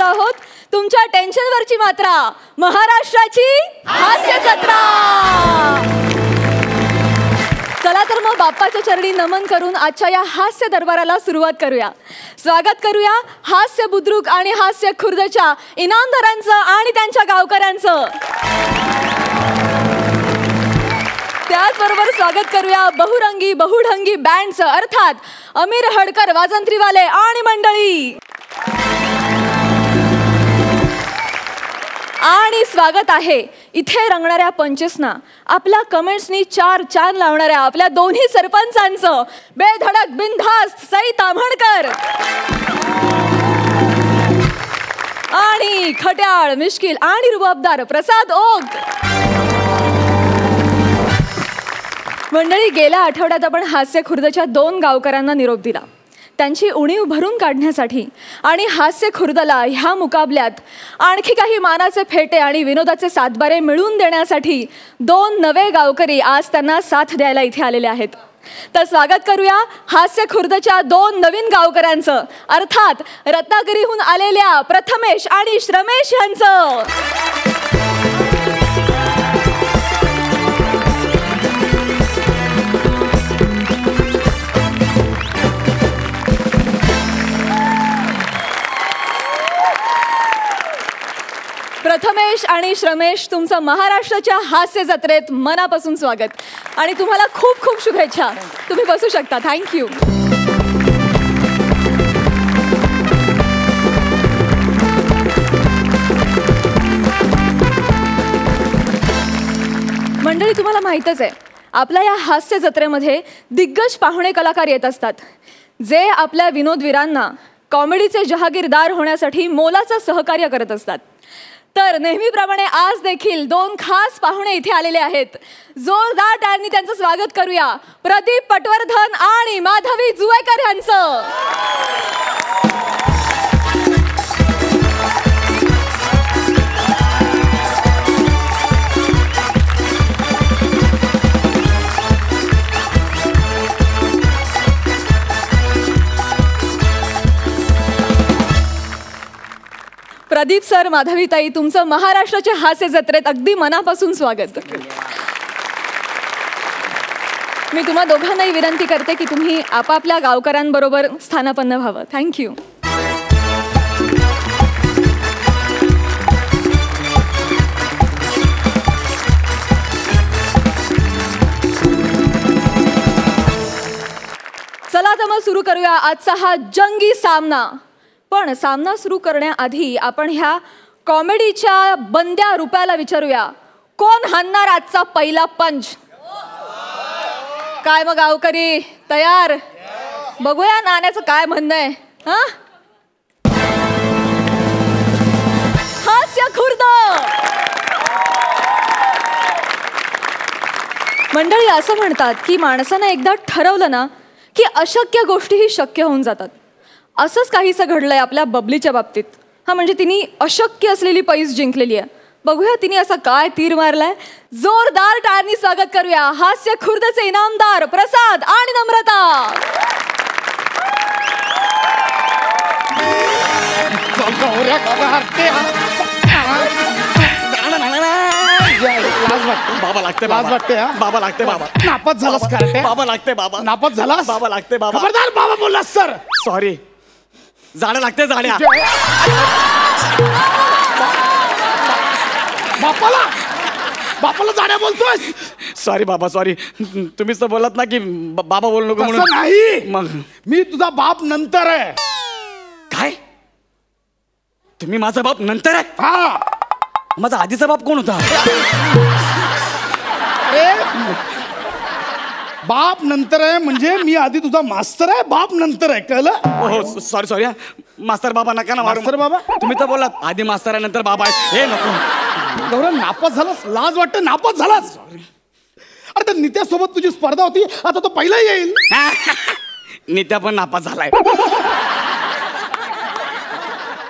आलो आहोत तुमच्या टेन्शनवरची मात्रा, महाराष्ट्राची हास्य जत्रा. चला तर मग बाप्पाच्या चरणी नमन करून आजच्या या हास्य दरबाराला सुरुवात करूया. स्वागत करूया हास्य बुद्रुक आणि हास्य खुर्दच्या इनामदारांचं आणि त्यांच्या गावकऱ्यांचं. त्याचबरोबर स्वागत करूया बहुरंगी बहुढंगी बँडचं, अर्थात अमीर हडकर वाजंत्रीवाले आणि मंडळी. आणि स्वागत आहे इथे रंगणाऱ्या पंचेसना, आपल्या कमेंट्सनी चार चांद लावणाऱ्या आपल्या दोन्ही सरपंचांचं, बेधडक बिनधास्त सई ताम्हणकर आणि खट्याळ मिश्किल आणि रुबाबदार प्रसाद ओक. मंडळी, गेल्या आठवड्यात आपण हास्य खुर्दच्या 2 गावकऱ्यांना निरोप दिला. त्यांची उणीव भरून काढण्यासाठी आणि हास्य खुर्दला ह्या मुकाबल्यात आणखी काही मानाचे फेटे आणि विनोदाचे सातबारे मिळवून देण्यासाठी 2 नवे गावकरी आज त्यांना साथ द्यायला इथे आलेले आहेत. तर स्वागत करूया हास्य खुर्दच्या 2 नवीन गावकऱ्यांचं, अर्थात रत्नागिरीहून आलेल्या प्रथमेश आणि श्रमेश यांचं. प्रथमेश आणि श्रमेश, तुमचं महाराष्ट्राच्या हास्य जत्रेत मनापासून स्वागत आणि तुम्हाला खूप खूप शुभेच्छा. तुम्ही बसू शकता. थँक्यू. मंडळी, तुम्हाला माहीतच आहे आपल्या या हास्य जत्रेमध्ये दिग्गज पाहुणे कलाकार येत असतात, जे आपल्या विनोदवीरांना कॉमेडीचे जहागीरदार होण्यासाठी मोलाचं सहकार्य करत असतात. तर नेहमीप्रमाणे आज देखील 2 खास पाहुणे इथे आलेले आहेत. जोरदार टाळ्यांनी त्यांचं स्वागत करूया. प्रदीप पटवर्धन आणि माधवी जुवेकर यांचं. प्रदीप सर, माधवीताई, तुमचं महाराष्ट्राच्या हास्य जत्रेत अगदी मनापासून स्वागत. मी तुम्हा दोघांनाही विनंती करते की तुम्ही आपापल्या गावकऱ्यांबरोबर स्थानापन्न व्हावं. थँक्यू. चला तर मग सुरू करूया आजचा हा जंगी सामना. पण सामना सुरू करण्याआधी आपण ह्या कॉमेडीच्या बंद्या रुपयाला विचारूया, कोण हाणणार आजचा पहिला पंच? काय मग गावकरी तयार? बघूया नाण्याचं काय म्हणणं आहे. हास्य खुर्द. मंडळी, असं म्हणतात की माणसानं एकदा ठरवलं ना की अशक्य गोष्टीही शक्य होऊन जातात. असंच काहीसं घडलंय आपल्या बबलीच्या बाबतीत. म्हणजे तिने अशक्य असलेली पैस जिंकलेली आहे. बघूया तिने असा काय तीर मारलाय. जोरदार टाळ्यांनी स्वागत करूया हास्य खुर्दचे इनामदार प्रसाद आणि नम्रता. बाबा लागते, लाज वाटते. बाबा लागते. बाबा नापास झालास का? बाबा लागते. बाबा नापास झालास. बाबा लागते. बाबा खबरदार, बाबा बोललास सर. सॉरी. जाण्या लागते जाण्या. बापाला जाण्या बोलतोय. सॉरी बाबा, सॉरी. तुम्हीच तर बोलत ना की बाबा बोलू नको म्हणून. नाही, मग मी तुझा बाप नंतर आहे. काय? तुम्ही माझा बाप नंतर आहे? हा. माझा आधीचा बाप कोण होता? बाप नंतर आहे म्हणजे मी आधी तुझा मास्तर आहे, बाप नंतर आहे, कळलं? हो सॉरी सॉरी. मास्तर बाबा नका ना. मास्तर बाबा तुम्ही तर बोलात आधी मास्तर आहे नंतर बाबा आहे. हे नको गौरव, नापास झालास, लाज वाटते. नापास झालास. अरे त्या नित्यासोबत तुझी स्पर्धा होती, आता तो पहिला येईल. नित्या पण नापास झालाय.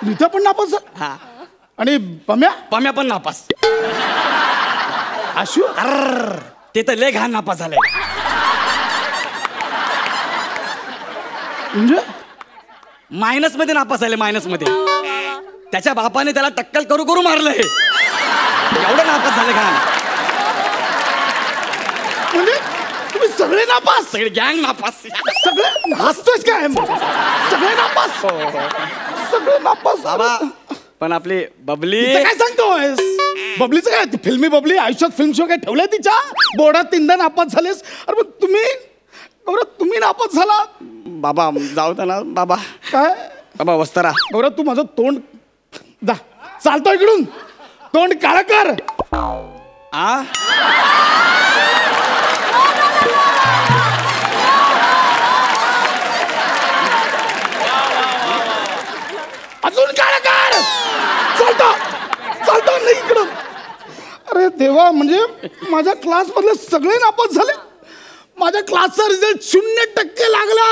नित्या पण नापास झाला. आणि पम्या पण नापास. आशू ते तर लय घाण नापास झालंय. म्हणजे मायनस मध्ये नापास झाले. मायनस मध्ये त्याच्या बापाने त्याला टक्कल करू करू मारलंय. एवढं नापास झालं का? म्हणजे तुम्ही सगळे नापास, सगळे गँग नापास. सगळे हसतोयस काय? सगळे नापास, सगळे नापास. बाबा पण आपली बबली काय सांगतोयस? बबलीचं काय? फिल्मी बबली आयुष्यात फिल्म शो काय ठेवलंय तिच्या बोर्डात? 3दा नापास झालेस. अरे पण तुम्ही नापास झाला. बाबा जाऊ दे ना बाबा. काय बाबा वस्तारा. गौरव तू माझं तोंड जा, चालतो इकडून. तोंड काळं कर. अजून काळं कर. चालतो नाही इकडून. अरे देवा, म्हणजे माझ्या क्लास मधले सगळे नापास झाले. माझ्या क्लासचा रिझल्ट 0% लागला.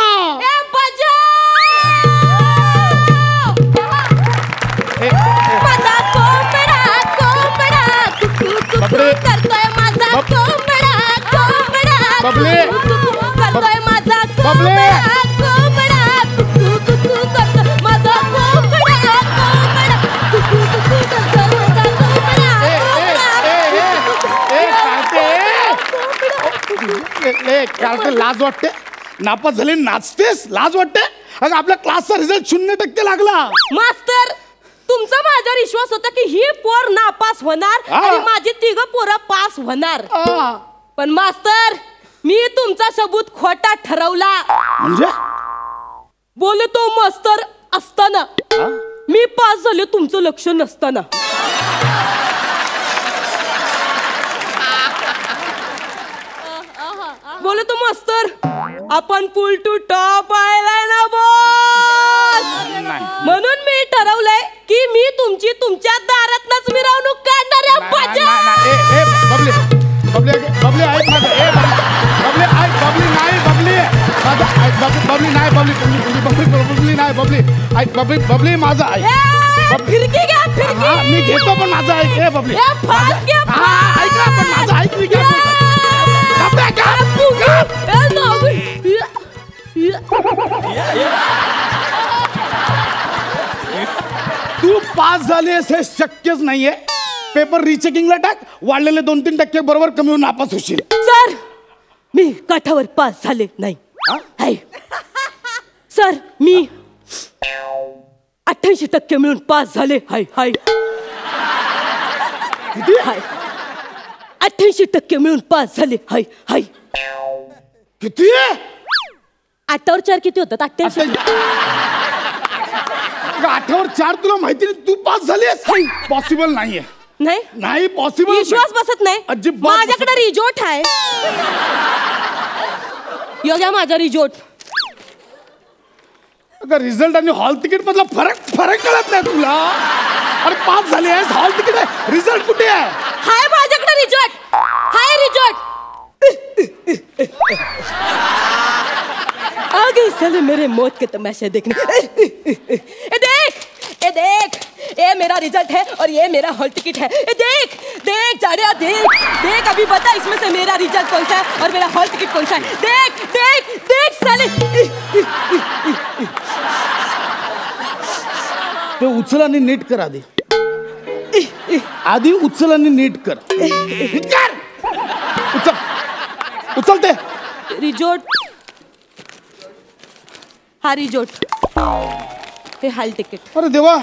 लाज वाटते? नापास झाले नाचतेस? लाज वाटते? अगं आपल्या क्लासचा रिझल्ट 0% लागला. मास्तर, तुमचा माझ्यावर विश्वास होता की ही पोर नापास होणार आणि माझी 3 पोरं पास होणार. पण मास्तर, मी तुमचा सबूत खोटा ठरवला. म्हणजे बोलतो मास्तर असताना मी पास झाले, तुमचं लक्ष नसताना. बोलतो मास्तर, आपण पुल टू टॉप आयलाय ना बॉस. म्हणून मी ठरवलंय की मी तुमच्या दारातनच मिरवणूक काढणार आहे. बबली ऐक माझं. बबली ऐक. बबली नाही. बबली नाही. बबली माझं ऐक. फिरकी घ्या, फिरकी. मी घेतो पण माझं ऐक. हे बबली ऐक ना, पण माझं ऐक. मी घेतो. तू पास झालीस हे शक्यच नाहीये. पेपर रिचेकिंगला टाक. वाढलेले 2-3% बरोबर कमी होऊन नापास होशील. सर, मी काठावर पास झाले नाही. सर, मी 88% मिळून पास झाले. हाय 88% मिळून पास झाले. हाय किती? 8वर 4 किती होतात? 88. 8वर 4 तुला माहिती नाही? तू पास झालीस? पॉसिबल नाहीये. नाही पॉसिबल. विश्वास बसत नाही. अजिबात माझ्याकडे रिजोर्ट आहे. योग्य माझा रिजोर्ट. रिझल्ट आणि हॉल तिकीट मधला फरक कळत नाही तुला? अरे पास झाली आहेस, हॉल तिकीट आहे, रिझल्ट कुठे आहे? हाय माझ्याकडे रिजोर्ट. हाय रिजोर्ट. आगे चले मेरे मौत के तमाशे देखने. ए देख, ये मेरा रिजल्ट है और ये मेरा हॉल टिकट है. देख जाड़िया, देख अभी बता इसमें से मेरा रिजल्ट कौन सा है और मेरा हॉल टिकट कौन सा है. देख साले. ते उचल आणि नीट कर. आधी उचल आणि नीट कर. उचल ते रिजोर्ट. हा रिजोर्ट, हे हॉल तिकीट. अरे देवा,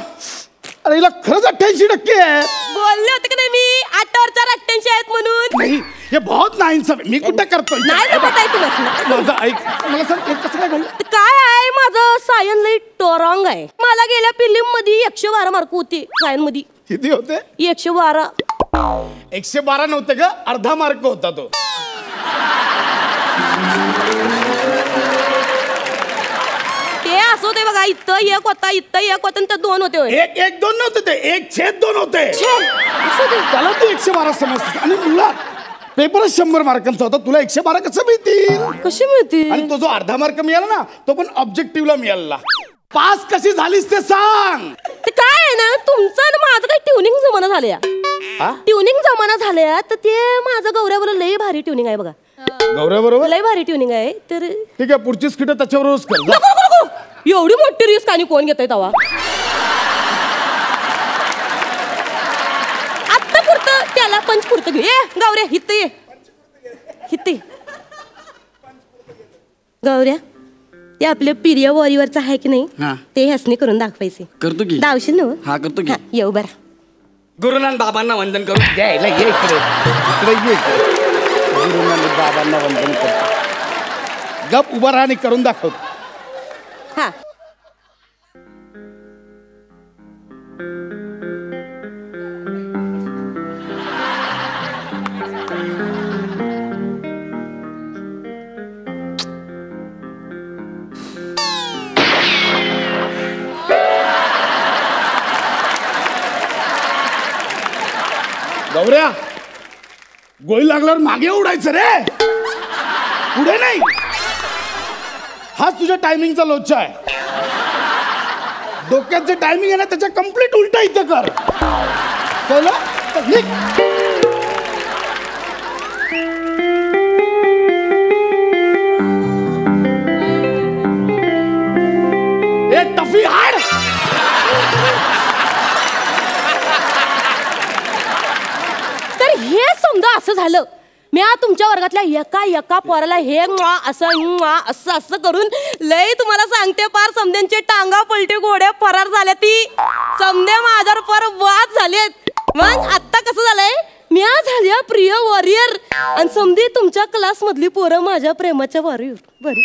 अरे हिला खरंच 88% आहे. बोलले होते की नाही मी 8वर 4 88 आहेत म्हणून. नाही, हे बहुत नाइंसाफ. मी कुठे करतोय? नाही पता तुला. माझं ऐक. मला सांग कसं काय घडलं? काय आहे, माझं सायन लई टोरॉंग आहे. मला गेल्या फिल्म मध्ये 112 मार्क होते. सायन मध्ये किती होते? 112. 112 नव्हते ग, अर्धा मार्क होता तो. ते असो ते बघा, इथं 1 होता, इथं 1 होता, तर 2 होते. 1-1-2 नव्हते ते, 1/2 होते. त्याला तू 112 समजते. आणि मुळात पेपरच 100 मार्कांचा होता. तुला 112 कसं मिळतील? कशी मिळतील? आणि तो जो अर्धा मार्क मिळाला ना, तो पण ऑब्जेक्टिव्हला मिळाला. पास कशी झालीस ते सांग. ते काय आहे ना, तुमचं आणि माझं काही ट्युनिंग जमाना झाले. ट्युनिंग जमाना झाल्या तर ते माझं गौऱ्याबरोबर लई भारी ट्युनिंग आहे बघा. गौऱ्या बरोबर लई भारी ट्युनिंग आहे. तर ठीक आहे, पुढची स्किट त्याच्यावरच कर. एवढी मोठी रिस्क आणि कोण घेतय तवा? पंचकृत ये गौऱ्या हित ये हित गौऱ्या ते आपल्या पिरिया वॉरीवरचं आहे की हा. नाही ते ह्यासने करून दाखवायचे करतो की दावशील ना हा करतो की येऊ बरा गुरुनान बाबांना वंदन करू यायला ये इकडे ये गुरुनानक बाबांना वंदन करतो गप उभा राहा आणि करून दाखव हा गौऱ्या गोळी लागल्यावर मागे उडायचं रे पुढे नाही हाच तुझ्या टायमिंगचा लोचा आहे डोक्यात जे टायमिंग आहे ना त्याच्या कम्प्लीट उलटा इथं कर कळलं? तर निघ. ए टफी हाड तर हे समजा असं झालं मी तुमच्या वर्गातल्या एका पोराला हे असं करून लय तुम्हाला सांगते पार समद्यांचे टांगा पलटी घोड्या फरार झाल्या ती समद्या माझ्यावर पार वाद झालेत मग आता कसं झालंय मी झाल्या प्रिय वॉरियर आणि समधी तुमच्या क्लास मधली पोरं माझ्या प्रेमाच्या वॉरियर बरी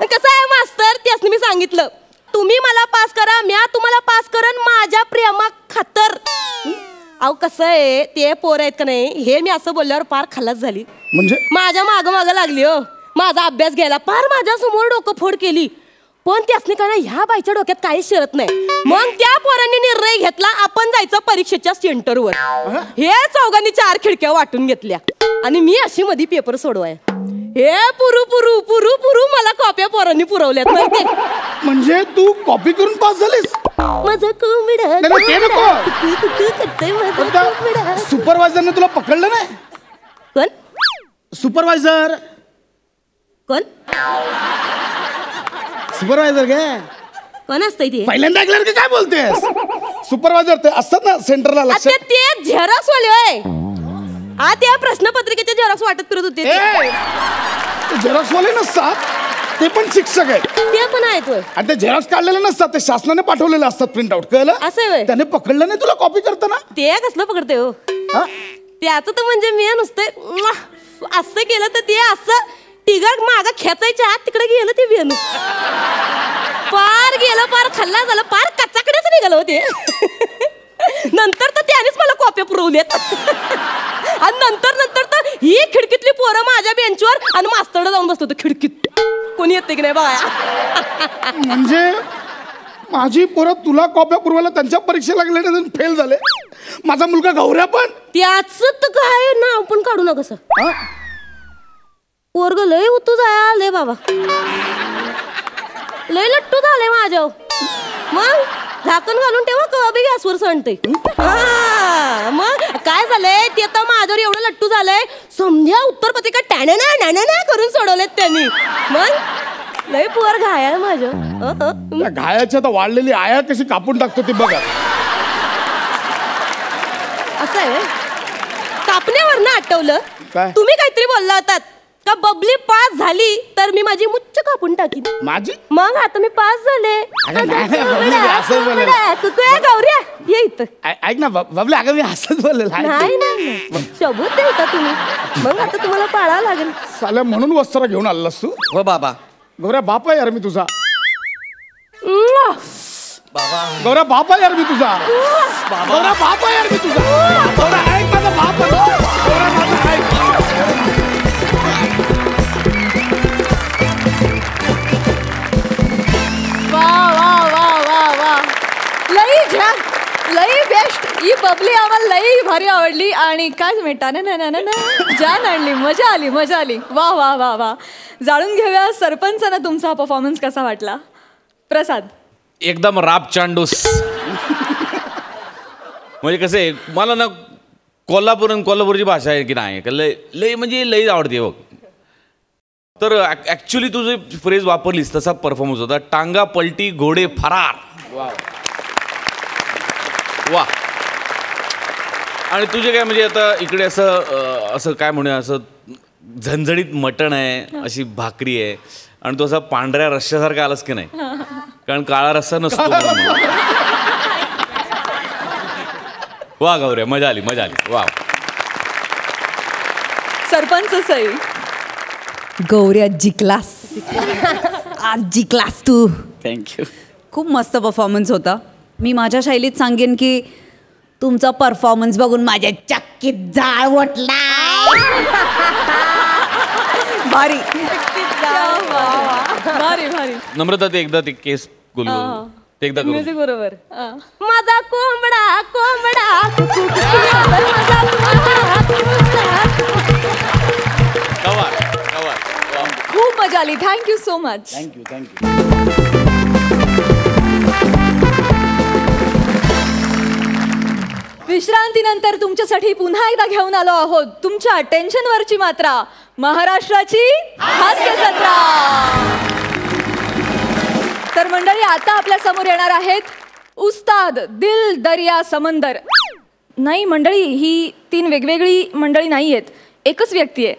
कसं आहे मास्तर त्यासनी मी सांगितलं तुम्ही मला पास करा मी तुम्हाला पास करन माझ्या प्रेमा खातर अहो कसं आहे ते पोर आहेत का नाही हे मी असं बोलल्यावर पार खलास झाली म्हणजे माझ्या माग लागली हो माझा अभ्यास घ्यायला पार माझ्या समोर डोकं फोड केली पण त्यासनी का नाही ह्या बाईच्या डोक्यात काहीच शिरत नाही मग त्या पोरांनी निर्णय घेतला आपण जायचं परीक्षेच्या सेंटरवर हे चौघांनी 4 खिडक्या वाटून घेतल्या आणि मी अशी मध्ये पेपर सोडवाय हे पुरू पुरू पुरू पुरू मला कॉप्या पोरांनी पुरवल्यात माहिती म्हणजे तू कॉपी करून पास झालीस माझं कोंबडा ते नको सुपरवायझरने तुला पकडलं नाही कोण सुपरवायझर कोण सुपरवायझर घे कोण असतंय ते पहिल्यांदा ऐकलं की काय बोलतेस सुपरवायझर ते असतात ना सेंटरला लक्ष अच्छा ते झेरॉक्स वाले होय हा त्या प्रश्नपत्रिकेचे झेरॉक्स वाटत फिरत होते झेरॉक्स वाले नसतात ते पण शिक्षक आहेत ते पण आहेत होय आणि ते झेरॉक्स काढलेले नसतात ते शासनाने पाठवलेले असतात प्रिंट आउट कळलं असं आहे होय त्याने पकडलं नाही तुला कॉपी करताना ते कसलं पकडते हो हा? त्याचं तर म्हणजे मी नुसतं असं केलं तर ते असं तिघड मागं खेचायच्या आत तिकडे गेलं ते वेणू पार गेलं पार खाल्ला झालं पार कचाकडेच निघालं होते नंतर तर त्यानेच मला कॉप्या पुरवल्यात आणि नंतर तर ही खिडकीतली पोरं माझ्या बेंचवर आणि मास्तरला जाऊन बसत होतं खिडकीत कोणी येते की नाही बघा म्हणजे माझी पोरं तुला कॉप्या पुरवायला त्यांच्या परीक्षेला गेले फेल झाले माझा मुलगा गौऱ्या पण त्याच तर काय नाव पण काढू नका सर हा? पोरग लय होतो जाया लय बाबा लय लट्टू झाले माझ्या मग झाकण घालून ठेवा कवा बी गॅसवर सांडते मग काय झालंय ते तर माझ्यावर एवढं लट्टू झालंय समध्या उत्तर पत्रिका टॅना करून सोडवलेत त्यांनी मग लय पोर घाया माझ्या त्या घायाच्या तर वाढलेली आया कशी कापून टाकतो ती बघा असं आहे कापण्यावर ना आठवलं काय? तुम्ही काहीतरी बोलला होतात का बबली पास झाली तर मी माझी मुच्च कापून टाकीन माझी मग आता मी पास झाले अगं नाही, बबली, मी असंच बोललेलं. कुकुया गौऱ्या ये इथं ऐक ना बबले अगं मी असंच बोललेलं आहे. नाही शोभूत देता तुम्ही मग आता तुम्हाला पाळावं लागेल साल्या म्हणून वस्त्र घेऊन आलास तू हो बाबा गौऱ्या बाप आहे यार मी तुझा म्वा! गौऱ्या बाप आहे यार मी तुझा गौऱ्या बाप आहे यार मी तुझा गौऱ्या ऐक माझा बाप आहे. गौऱ्या माझा ऐक वा वा वा वा वा लई छान लई बेस्ट ही बबली आम्हाला लई भारी आवडली आणि काय मिळता ना जान आणली मजा आली वा वा वा वा जाणून घेऊया सरपंचांना तुमचा परफॉर्मन्स कसा वाटला प्रसाद एकदम राप चांडूस म्हणजे कसं आहे मला ना कोल्हापूरची भाषा आहे की नाही लय लय म्हणजे लई आवडते बघ तर ॲक्च्युली तू जे फ्रेज वापरलीस तसा परफॉर्मन्स होता टांगा पलटी घोडे फरार वा आणि तुझे काय म्हणजे आता इकडे असं काय म्हणूया असं झणझणीत मटण आहे, अशी भाकरी आहे आणि तो असा पांढऱ्या रश्श्यासारखा आलास की नाही, कारण काळा रस्सा नसतो. वा गौऱ्या, मजा आली वा. सरपंच सई. गौऱ्या जिंकलास. आज जिंकलास तू. थँक्यू. खूप मस्त परफॉर्मन्स होता. मी माझ्या शैलीत सांगेन की तुमचा परफॉर्मन्स बघून माझ्या चक्कीत जाळ उठला. भारी भारी भारी. नम्रता ते एकदा ते केस बोलू ते एकदा करू. म्युझिक बरोबर. माझा कोंबडा कोंबडा खूप मजा आली. Thank you so much. थँक्यू. विश्रांतीनंतर तुमच्यासाठी पुन्हा एकदा घेऊन आलो आहोत तुमच्या टेन्शनवरची मात्रा, महाराष्ट्राची हास्य जत्रा. तर मंडळी, आता आपल्या समोर येणार आहेत उस्ताद दिल दर्या समंदर. नाही मंडळी, ही 3 वेगवेगळी मंडळी नाही आहेत, एकच व्यक्ती आहे.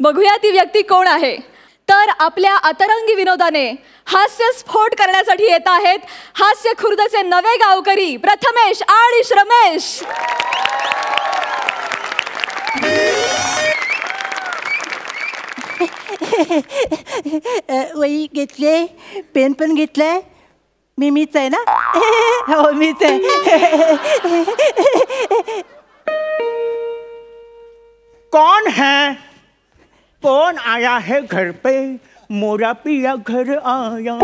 बघूया ती व्यक्ती कोण आहे. तर आपल्या अतरंगी विनोदाने हास्य स्फोट करण्यासाठी येत आहेत हास्य खुर्दचे नवे गावकरी प्रथमेश आणि रमेश. वही घेतले, पेन पण घेतलाय. मीच आहे ना. हो मीच आहे. कौन है, कौन आया है घर पे, मोरा पिया घर आया.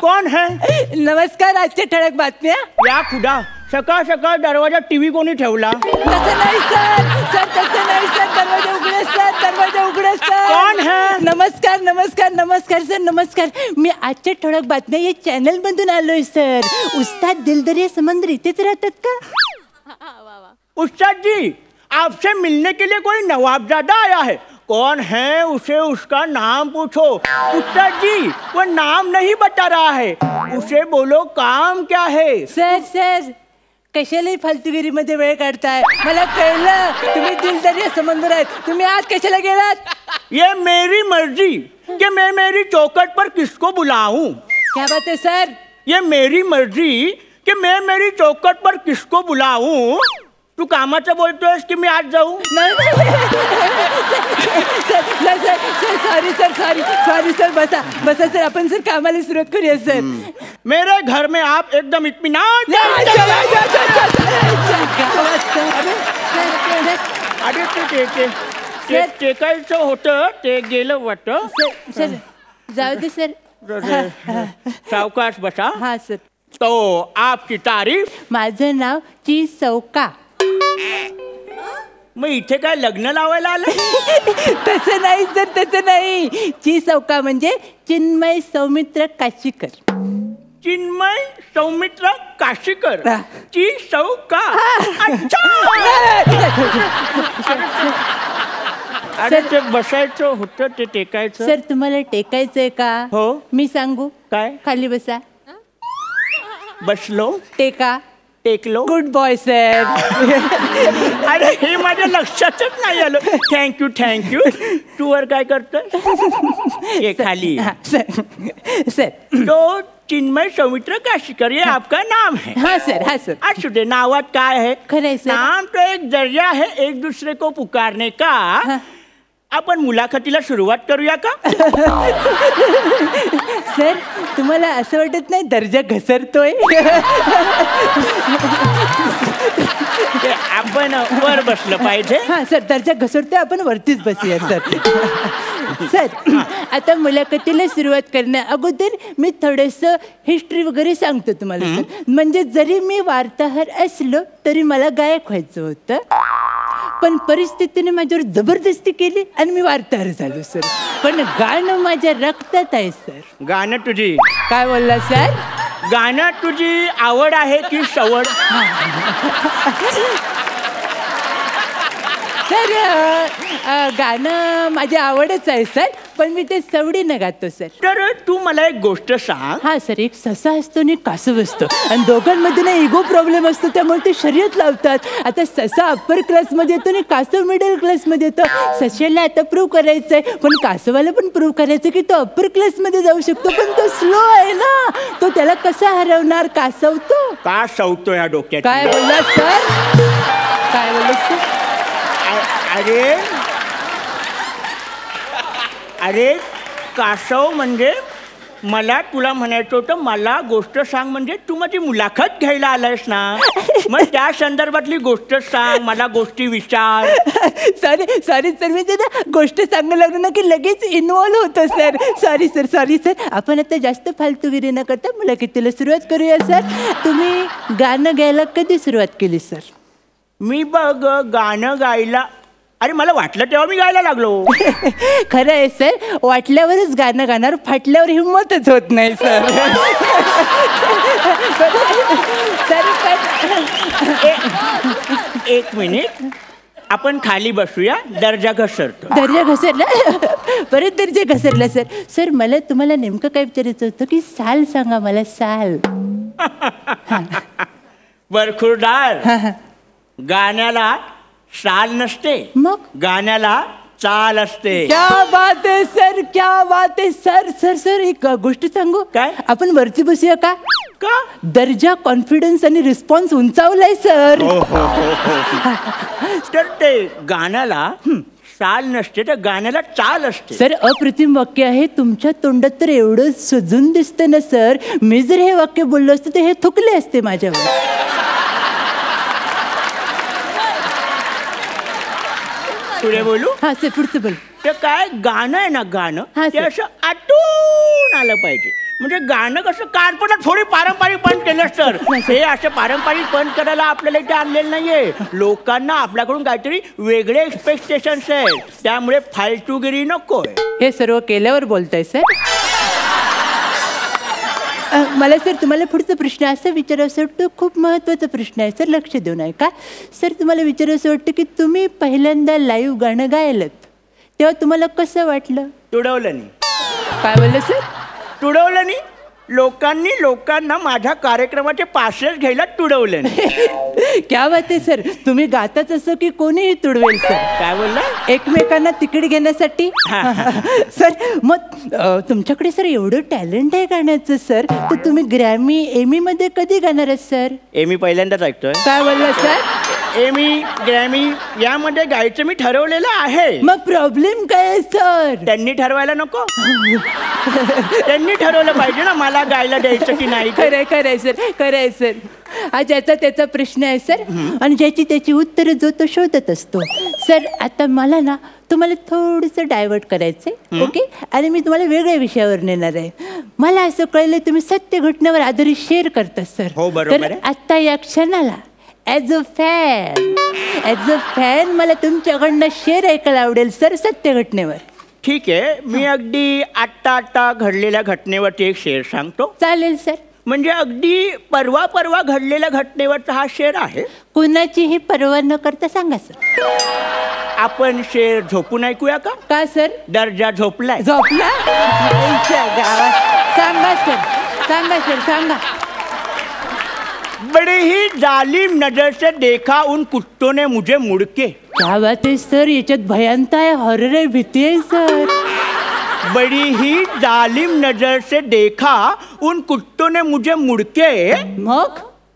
कौन है? नमस्कार. आजच्या ठळक बातम्या. या खुदा, सकाळ सकाळ दरवाजा टीव्ही कोणी ठेवला? तसं नाही सर. सर तसं नाही सर. दरवाजा उघडा सर. दरवाजा उघडा सर. कौन है? नमस्कार नमस्कार नमस्कार सर. नमस्कार. मी आजच्या ठळक बातम्या या चॅनल मधून आलोय सर. उस्ताद दिलदर्या समंदर इथेच राहतात का? उस्ताद जी, आपसे मिलने के लिए कोई नवाबजादा आया है. कौन है, उसे उसका नाम पूछो. उस्ताद जी, वो नाम नहीं बता रहा है, उसे बोलो काम क्या है. सर कशालाही फालतूगिरीमध्ये वेळ काढताय. मला कळलं तुम्ही दिलदर्या समंदर आहेत. तुम्ही आज कशाला गेलात? ये मेरी मर्जी कि मैं मेरी चौखट पर किसको बुलाऊं. क्या बात है सर? ये मेरी मर्जी कि मैं मेरी चौखट पर किसको बुलाऊं. तू कामाचं बोलतोयस की मी आज जाऊ? Sorry sir. बसा सर. आपण सर कामाला सुरुवात करूया सर. मेरे घर में आप एकदम इत्मीनान. अरे ते टेकायचं होतं, ते गेलं वाटतं. सर जाऊ दे सर. सावकाश बसा. हा सर. तो आपकी तारीफ. माझं नाव ची सौका. मग इथे काय लग्न लावायला आलं? तसं नाही सर, तसं नाही. ची सौका म्हणजे चिन्मय सौमित्र काशीकर. चिन्मय सौमित्र काशीकर. ची सौका. अच्छा. अरे ते बसायचं होतं, ते टेकायचं. सर तुम्हाला टेकायचंय का? हो. मी सांगू काय? खाली बसा. बसलो. टेका. टेकलो. Good boy sir. अरे हे माझ्या लक्षातच नाही आलं. थँक्यू. तू वर काय करतोय? खाली. सर तो चिन्मय सौमित्र काशीकर, ये आपका नाम है? हाँ सर. असू दे. नावात काय है? खरंय सर. नाम तो एक जरिया है एक दूसरे को पुकारने का. आपण मुलाखतीला सुरुवात करूया का? सर तुम्हाला असं वाटत नाही दर्जा घसरतोय? आपण वर बसलं पाहिजे. हा सर, दर्जा घसरतोय, आपण वरतीच बसूया सर. सर आता मुलाखतीला सुरुवात करण्या अगोदर मी थोडंसं हिस्ट्री वगैरे सांगतो तुम्हाला सर. म्हणजे जरी मी वार्ताहर असलो तरी मला गायक व्हायचं होतं, पण परिस्थितीने माझ्यावर जबरदस्ती केली आणि मी वार्ताहर झालो सर. पण गाणं माझ्या रक्तात आहे सर. गाणं तुझी? काय बोलला सर? गाणं तुझी आवड आहे की सवड? सर गाणं माझी आवडच आहे सर, पण मी ते सवडीनं गातो सर. तर तू मला एक गोष्ट सांग. हा सर, एक ससा असतो आणि कासव असतो आणि दोघांमध्ये ना इगो प्रॉब्लेम असतो, त्यामुळे ते शर्यत लावतात. आता ससा अप्पर क्लासमध्ये येतो आणि कासव मिडल क्लासमध्ये येतो. सशाला आता प्रूव्ह करायचंय, पण कासवाला पण प्रूव्ह करायचं की तो अप्पर क्लासमध्ये जाऊ शकतो, पण तो स्लो आहे ना. तो त्याला कसा हरवणार? कासव तो का सवतो या डोक्यात? काय बोलला सर? काय बोलला सर? अरे अरे कासव म्हणजे मला तुला म्हणायचं होतं, मला गोष्ट सांग म्हणजे तू माझी मुलाखत घ्यायला आलायस ना, मग त्या संदर्भातली गोष्ट सांग, मला गोष्टी विचार. सॉरी सर, मी ते ना गोष्ट सांगायला लागलो ना की लगेच इन्व्हॉल्व होतं सर. Sorry sir. आपण आता जास्त फालतूगिरी न करता मुलाखतीला सुरुवात करूया सर. तुम्ही गाणं गायला कधी सुरुवात केली सर? मी बघ गाणं गायला, अरे मला वाटलं तेव्हा मी गायला लागलो. खरं आहे सर, वाटल्यावरच गाणं गाणार, फाटल्यावर हिंमतच होत नाही सर. एक मिनिट, आपण खाली बसूया, दर्जा घसरतो. दर्जा घसरला? परत दर्जा घसरला सर. सर मला तुम्हाला नेमकं काय विचारायचं होतं की साल सांगा मला, साल. बरखुरदार, गाण्याला साल नसते, मग गाण्याला चाल असते. क्या बात आहे सर, क्या बात आहे सर. सर एक गोष्ट सांगू काय? आपण वरती बसूया का? का? दर्जा, कॉन्फिडन्स आणि रिस्पॉन्स उंचावलाय सर. तर ते गाण्याला चाल नसते, तर गाण्याला चाल असते. सर अप्रतिम वाक्य आहे. तुमच्या तोंडात तर एवढं सजून दिसतं ना सर, मी जर हे वाक्य बोललो असतं तर हे थुकले असते माझ्यावर. पुढे बोलू? हा सर, पुढचं बोल. ते काय गाणं आहे ना, गाणं हा, ते सर. असं आटून आलं पाहिजे. म्हणजे गाणं कसं कानपणात थोडी पारंपरिक पण केलं सर, हे असं पारंपरिक पण करायला आपल्याला इथे आणलेलं नाहीये. लोकांना आपल्याकडून काहीतरी वेगळे एक्सपेक्टेशन्स आहेत, त्यामुळे फालतूगिरी नकोय. हे सर्व केल्यावर बोलताय सर. मला सर तुम्हाला पुढचा प्रश्न असं विचारायचं वाटतं, खूप महत्त्वाचा प्रश्न आहे सर, लक्ष देऊन ऐका. सर तुम्हाला विचारायचं वाटतं की तुम्ही पहिल्यांदा लाईव्ह गाणं गायलत तेव्हा तुम्हाला कसं वाटलं? तुडवलं नाही. काय बोललं सर? तुडवलं नाही. लोकांना माझ्या कार्यक्रमाचे पासेस घ्यायला तुडवलं नाही. क्या बात आहे सर. तुम्ही गाताच असं की कोणीही तुडवेल सर. काय बोलला? एकमेकांना तिकीट घेण्यासाठी. सर मग तुमच्याकडे सर एवढं टॅलेंट आहे गाण्याचं सर, तर तुम्ही ग्रॅमी, एमी मध्ये कधी गाणार आहे सर? एमी पहिल्यांदाच ऐकतोय. काय बोलला सर? एमी, ग्रॅमी यामध्ये गायचं मी ठरवलेलं आहे. मग प्रॉब्लेम काय आहे सर? त्यांनी ठरवायला नको? त्यांनी ठरवलं पाहिजे ना मला गायला द्यायचं की नाही. खरंय सर, खरंय सर. हा ज्याचा त्याचा प्रश्न आहे सर, आणि ज्याची त्याची उत्तरं जो तो शोधत असतो सर. आता मला ना तुम्हाला थोडंसं डायव्हर्ट करायचंय, ओके? आणि मी तुम्हाला वेगळ्या विषयावर नेणार आहे. मला असं कळलं तुम्ही सत्य घटनेवर आधारित शेअर करता सर. हो बरोबर आहे. आता या क्षणाला ॲज अ फॅन मला तुमच्याकडनं शेअर ऐकायला आवडेल सर सत्य घटनेवर. ठीक आहे, मी अगदी आत्ता घडलेल्या घटनेवरती एक शेअर सांगतो. चालेल सर. म्हणजे अगदी परवा घडलेल्या घटनेवरचा हा शेअर आहे. कुणाचीही पर्वा न करता सांगा सर. आपण शेअर झोपून ऐकूया का? का सर? दर्जा झोपलाय. झोपला गावात. सांगा सर, सांगा. बड़े ही जालिम नजर से देखा उन कुत्तों ने मुझे मुड़के. क्या बात आहे सर, याच्यात भयांत आहे, हॉरर आहे, भीती आहे सर. बड़ी ही जालिम नजर से देखा उन कुत्तों ने मुझे मुड़के.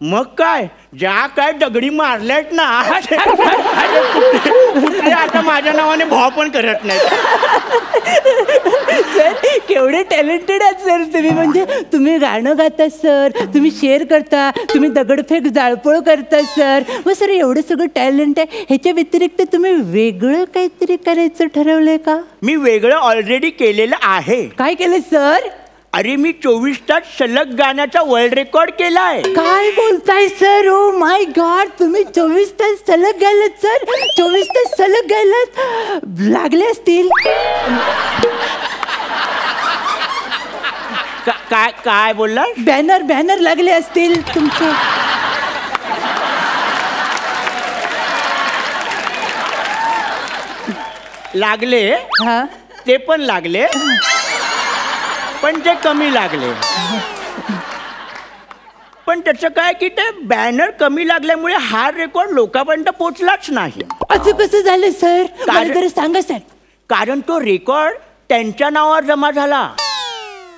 मग काय, ज्या काय दगडी मारल्यात ना, कुत्रे आता माझ्या नावाने भाव पण करत नाही. सर केवढे टॅलेंटेड आहात सर तुम्ही. म्हणजे तुम्ही गाणं गाता सर, तुम्ही शेअर करता, तुम्ही दगडफेक जाळपोळ करता सर. मग सर एवढं सगळं टॅलेंट आहे, ह्याच्या व्यतिरिक्त तुम्ही वेगळं काहीतरी करायचं ठरवलंय का? मी वेगळं ऑलरेडी केलेलं आहे. काय केलं सर? अरे मी 24 तास सलग गाण्याचा वर्ल्ड रेकॉर्ड केलाय. काय बोलताय सर? ओ माय गॉड, तुम्ही 24 तास सलग गायलात सर? 24 तास सलग गायलात? लागले असतील. काय बोलला? बॅनर लागले असतील तुमचे. लागले. हा ते पण लागले, पण ते कमी लागले. पण त्याचं काय की ते बॅनर कमी लागल्यामुळे हा रेकॉर्ड लोकांपर्यंत पोचलाच नाही. असं कसं झालं सर? मला जरा सांगा सर. कारण तो रेकॉर्ड त्यांच्या नावावर जमा झाला.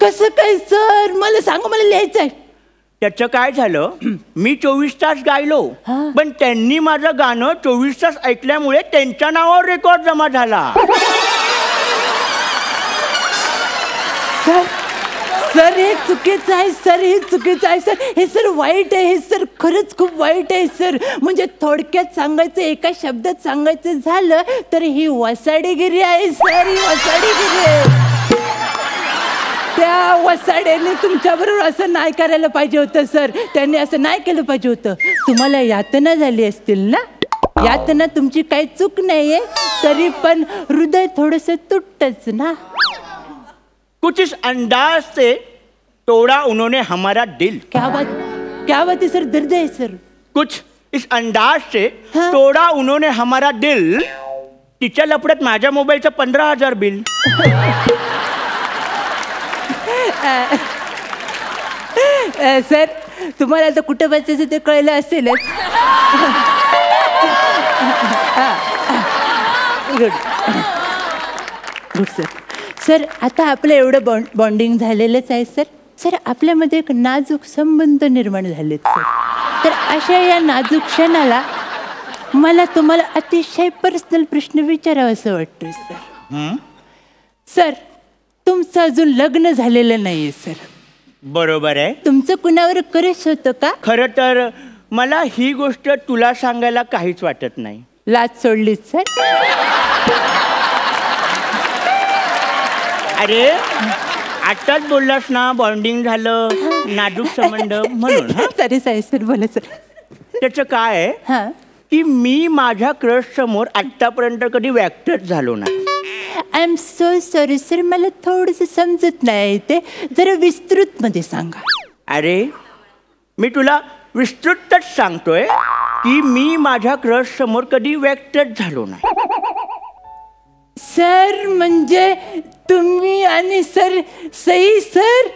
कसं काय सर? मला सांगा, मला लिहायचंय. त्याचं काय झालं, मी 24 तास गायलो, पण त्यांनी माझं गाणं 24 तास ऐकल्यामुळे त्यांच्या नावावर रेकॉर्ड जमा झाला. सर हे चुकीचं आहे सर, हे चुकीचं आहे सर, हे सर वाईट आहे, हे सर खरंच खूप वाईट आहे सर. म्हणजे थोडक्यात सांगायचं, एका शब्दात सांगायचं झालं तर ही वसाडेगिरी आहे सर, ही वसाडेगिरी आहे. त्या वसाड्याने तुमच्याबरोबर असं नाही करायला पाहिजे होतं सर, त्यांनी असं नाही केलं पाहिजे होतं. तुम्हाला यातना झाली असतील ना, यातना तुमची काही चूक नाहीये, तरी पण हृदय थोडंसं तुटतच ना. कुछ इस अंदाज से तोड़ा उन्होंने हमारा दिल. क्या बात है सर, दर्द है सर. कुछ इस अंदाज से तोड़ा उन्होंने हमारा दिल. तिच्या लपड्यात माझ्या मोबाईलचं 15,000 बिल. सर तुम्हाला आता कुठं बसायचं ते कळलं असेलच. Good sir. सर आता आपलं एवढं बॉन्डिंग झालेलंच आहे सर. सर आपल्यामध्ये एक नाजूक संबंध निर्माण झालेत सर. तर अशा या नाजूक क्षणाला मला तुम्हाला अतिशय पर्सनल प्रश्न विचारावा असं वाटतोय सर. सर तुमचं अजून लग्न झालेलं नाहीये सर. बरोबर आहे. तुमचं कुणावर क्रश होतं का? खरं तर मला ही गोष्ट तुला सांगायला काहीच वाटत नाही. लाज सोडलीच सर. अरे आताच बोललास ना, बॉन्डिंग झालं, नाजूक संबंध म्हणून. सॉरी सर, बोला सर. त्याचं काय आहे की मी माझ्या क्रश समोर आतापर्यंत कधी व्यक्तच झालो नाही. I am so sorry sir, मला थोडंसं समजत नाही, ते जरा विस्तृत मध्ये सांगा. अरे मी तुला विस्तृतच सांगतोय की मी माझ्या क्रश समोर कधी व्यक्तच झालो नाही. सर म्हणजे तुम्ही आणि सर सई सर.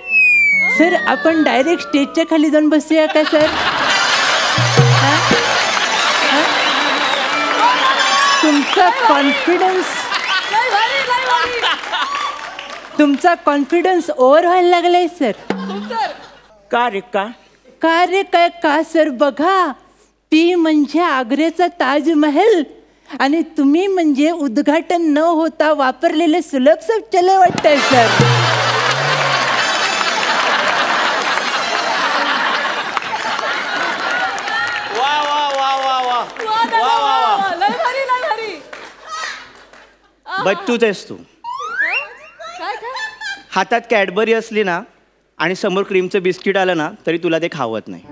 सर आपण डायरेक्ट स्टेजच्या खाली जाऊन बसूया का सर? तुमचा कॉन्फिडन्स ओव्हर व्हायला लागलाय सर. का रे का? का रे काय का सर? बघा ती म्हणजे आग्र्याचा ताजमहल आणि तुम्ही म्हणजे उद्घाटन न होता वापरलेले सुलभ शौचालय वाटतंय सर. वा वा वा वा वा. बच्चूच आहेस तू. हातात कॅडबरी असली ना आणि समोर क्रीमचं बिस्किट आलं ना तरी तुला ते खावत नाही.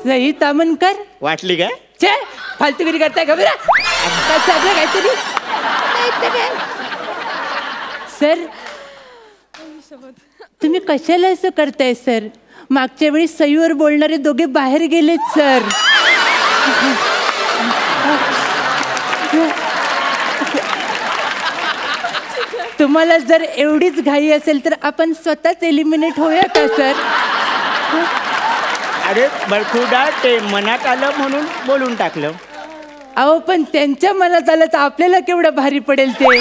सई तामनकर वाटली काय? छे फालतूगिरी करताय का बरं? काहीतरी सर तुम्ही कशाला असं करताय सर? मागच्या वेळी सईवर बोलणारे दोघे बाहेर गेलेत सर. तुम्हाला जर एवढीच घाई असेल तर आपण स्वतःच एलिमिनेट होऊया का सर? अरे बरखुदा ते मनात आलं म्हणून बोलून टाकलं. अहो पण त्यांच्या मनात आलं तर आपल्याला केवढं भारी पडेल ते.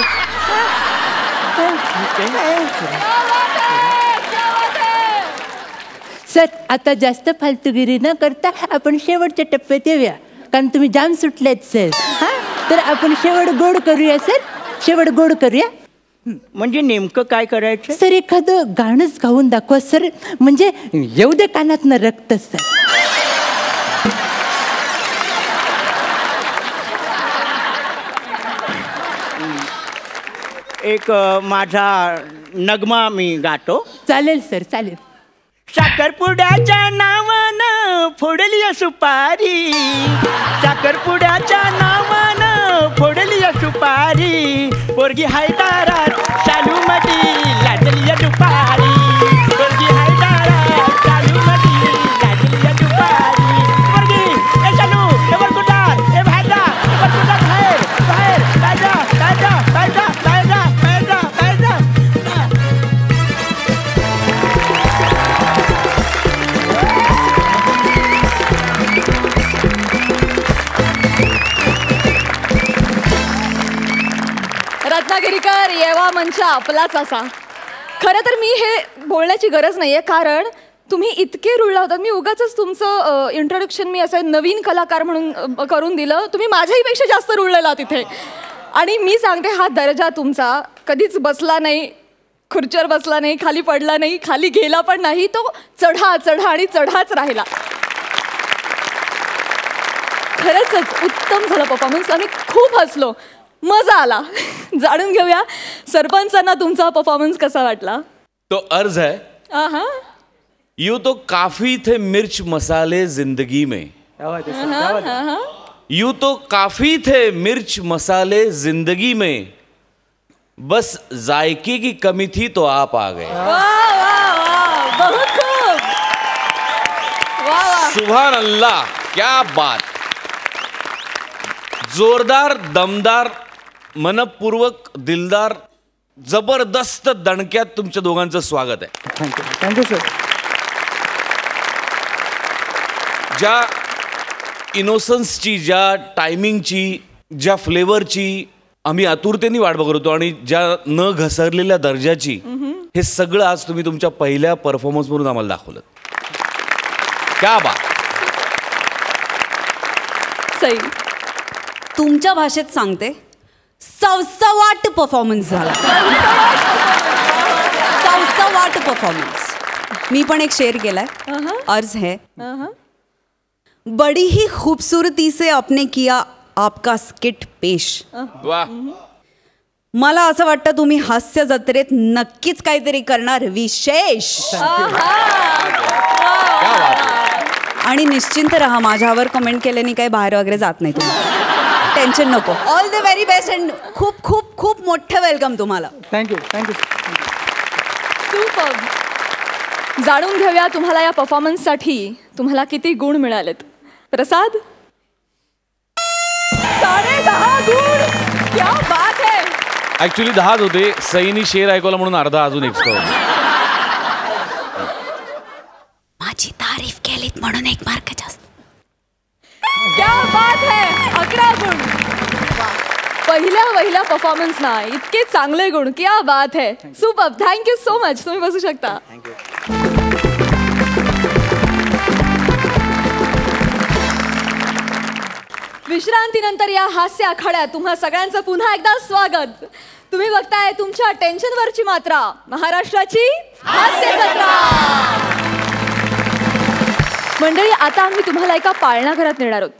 सर आता जास्त फालतूगिरी न करता आपण शेवटच्या टप्प्यात येऊया, कारण तुम्ही जाम सुटलेत सर. तर आपण शेवट गोड करूया सर, शेवट गोड करूया. म्हणजे नेमकं काय करायचं सर? एखादं गाणंच गाऊन दाखवा सर, म्हणजे येऊ दे कानातनं रक्त सर. एक माझा नगमा मी गातो. चालेल सर चालेल. साखरपुड्याच्या नावानं फोडली सुपारी, साखरपुड्याच्या नावानं फोडली सुपारी, पोरगी हाय दारात चालू मधी लाजली दुपारी, पोरगी हाय दारात चालू मधी लाजली दुपारी, पोरगी रत्नागिरीकर येवा मंच आपलाच असा. खरं तर मी हे बोलण्याची गरज नाहीये, कारण तुम्ही इतके रुळला होतात. मी उगाच तुमचं इंट्रोडक्शन मी असं नवीन कलाकार म्हणून करून दिलं. तुम्ही माझ्याही पेक्षा जास्त रुळलेला तिथे. आणि मी सांगते, हा दर्जा तुमचा कधीच बसला नाही, खुर्चीवर बसला नाही, खाली पडला नाही, खाली गेला पण नाही. तो चढा चढा आणि चढाच राहिला. खरंच उत्तम झालं परफॉर्मन्स. आम्ही खूप हसलो, मजा आला. जाणून घेऊया सरपंचांना तुमचा परफॉर्मन्स कसा वाटला. तो अर्ज है, यूं तो काफी थे मिर्च मसाले जिंदगी में, यूं तो काफी थे मिर्च मसाले जिंदगी में, बस जायके की कमी थी तो आप आ गए. बहुत खूब. सुभान अल्लाह, क्या बात. जोरदार, दमदार, मनपूर्वक, दिलदार, जबरदस्त दणक्यात तुमच्या दोघांचं स्वागत आहे. Thank you sir. ज्या इनोसन्सची, ज्या टायमिंगची, ज्या फ्लेवरची आम्ही आतुरतेने वाट बघत होतो आणि ज्या न घसरलेल्या दर्जाची, हे सगळं आज तुम्ही तुमच्या पहिल्या परफॉर्मन्स म्हणून आम्हाला दाखवलं. क्या बात. सई, तुमच्या भाषेत सांगते, सवसवाट परफॉर्मन्स झाला. सवसवाट परफॉर्मन्स. मी पण एक शेअर केलाय. अर्ज है, बड़ी ही खूबसूरती से आपने किया आपका स्किट पेश. वाह. मला असं वाटतं तुम्ही हास्य जत्रेत नक्कीच काहीतरी करणार विशेष. आणि निश्चिंत राहा, माझ्यावर कमेंट केल्याने काही बाहेर वगैरे जात नाही तुम्ही. टेन्शन नको. All the very best and खूप खूप खूप मोठं वेलकम तुम्हाला. थँक्यू. सुपर. जाणून घेऊया तुम्हाला या परफॉर्मन्ससाठी तुम्हाला किती गुण मिळालेत. प्रसाद, 10.5 गुण. क्या बात है. ऍक्च्युली 10 होते. सईनी शेर ऐकवला म्हणून अर्धा अजून एक्स्ट्रा होता. माझी तारीफ केलीत म्हणून 1 मार्क जास्त. क्या बात है. 11 गुण. पहिल्या परफॉर्मन्सना इतके चांगले गुण. क्या बात है. सुपर. Thank you so much. तुम्ही बसू शकता. विश्रांतीनंतर या हास्य आखाड्यात तुम्हा सगळ्यांचं पुन्हा एकदा स्वागत. तुम्ही बघताय तुमच्या टेन्शनवरची मात्रा, महाराष्ट्राची हास्य जत्रा. मंडळी, आता आम्ही तुम्हाला एका पाळणा घरात नेणार आहोत.